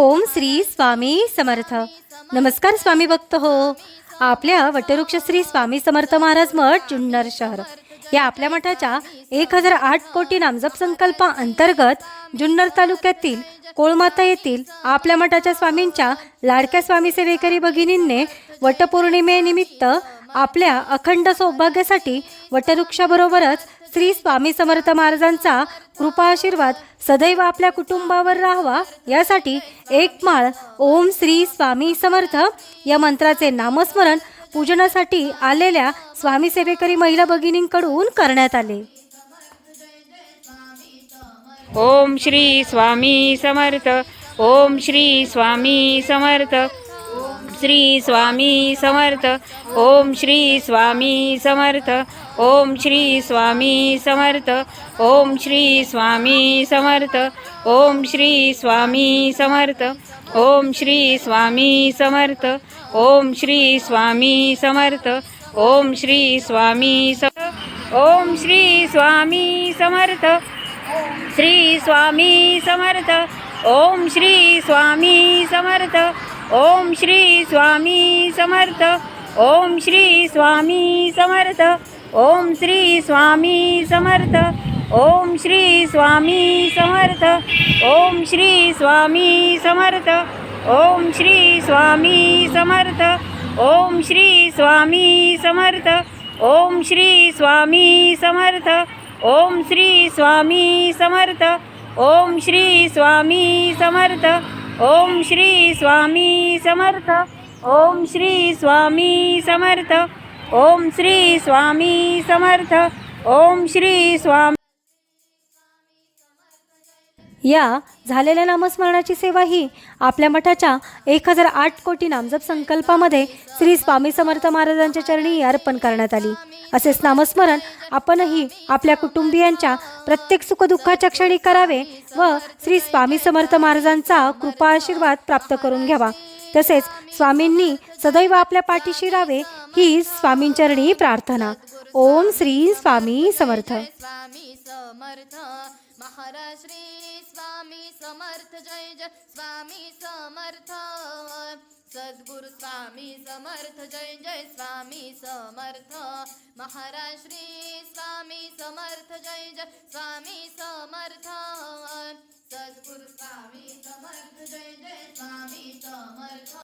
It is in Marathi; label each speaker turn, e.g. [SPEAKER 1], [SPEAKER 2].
[SPEAKER 1] ओम श्री स्वामी समर्थ। नमस्कार स्वामी भक्त हो। आपल्या वटवृक्ष श्री स्वामी समर्थ महाराज मठ जुन्नर शहर या आपल्या मठाच्या 1008 कोटी नामजप संकल्पा अंतर्गत जुन्नर तालुक्यातील कोळमाता येथील आपल्या मठाच्या स्वामींच्या लाडक्या स्वामी सेवेकरी भगिनींनी वटपौर्णिमेनिमित्त आपल्या अखंड सौभाग्यासाठी वटवृक्षाबरोबरच श्री स्वामी समर्थ महाराजांचा कृपा आशीर्वाद सदैव आपल्या कुटुंबावर राहावा यासाठी एक माळ ओम श्री स्वामी समर्थ या मंत्राचे नामस्मरण पूजनासाठी आलेल्या स्वामी सेवेकरी महिला भगिनींकडून करण्यात आले।
[SPEAKER 2] ओम श्री स्वामी समर्थ। ओम श्री स्वामी समर्थ। श्री स्वामी समर्थ। ओम श्री स्वामी समर्थ। ओम श्री स्वामी समर्थ। ओम श्री स्वामी समर्थ। ओम श्री स्वामी समर्थ। ओम श्री स्वामी समर्थ। ओम श्री स्वामी समर्थ। ओम श्री स्वामी समर्थ। ओम श्री स्वामी समर्थ। श्री स्वामी समर्थ। ओम श्री स्वामी समर्थ। ओम श्री स्वामी समर्थ। ओम श्री स्वामी समर्थ। ओम श्री स्वामी समर्थ। ओम श्री स्वामी समर्थ। ओम श्री स्वामी समर्थ। ओम श्री स्वामी समर्थ। ओम श्री स्वामी समर्थ। ओम श्री स्वामी समर्थ। ओम श्री स्वामी समर्थ। ओम श्री स्वामी समर्थ। ओम श्री स्वामी समर्थ। ओम श्री स्वामी समर्थ। ओम श्री स्वामी समर्थ। ओम श्री स्वामी।
[SPEAKER 1] या झालेल्या नामस्मरणाची सेवा ही आपल्या मठाच्या 1008 कोटी नामजप संकल्पामध्ये श्री स्वामी समर्थ महाराजांच्या चरणी अर्पण करण्यात आली। असेच नामस्मरण आपणही आपल्या कुटुंबियांच्या प्रत्येक सुखदुःखाच्या क्षणी करावे व श्री स्वामी समर्थ महाराजांचा कृपा आशीर्वाद प्राप्त करून घ्यावा। तसेच स्वामींनी सदैव आपल्या पाठीशी राहावे ही स्वामींचरणी प्रार्थना। ओम श्री स्वामी समर्थ।
[SPEAKER 3] स्वामी समर्थ महाराज श्री स्वामी समर्थ जय जय स्वामी समर्थ सद्गुरु स्वामी समर्थ जय जय स्वामी समर्थ महाराज श्री स्वामी समर्थ जय जय स्वामी समर्थ सद्गुरु स्वामी समर्थ जय जय स्वामी समर्थ।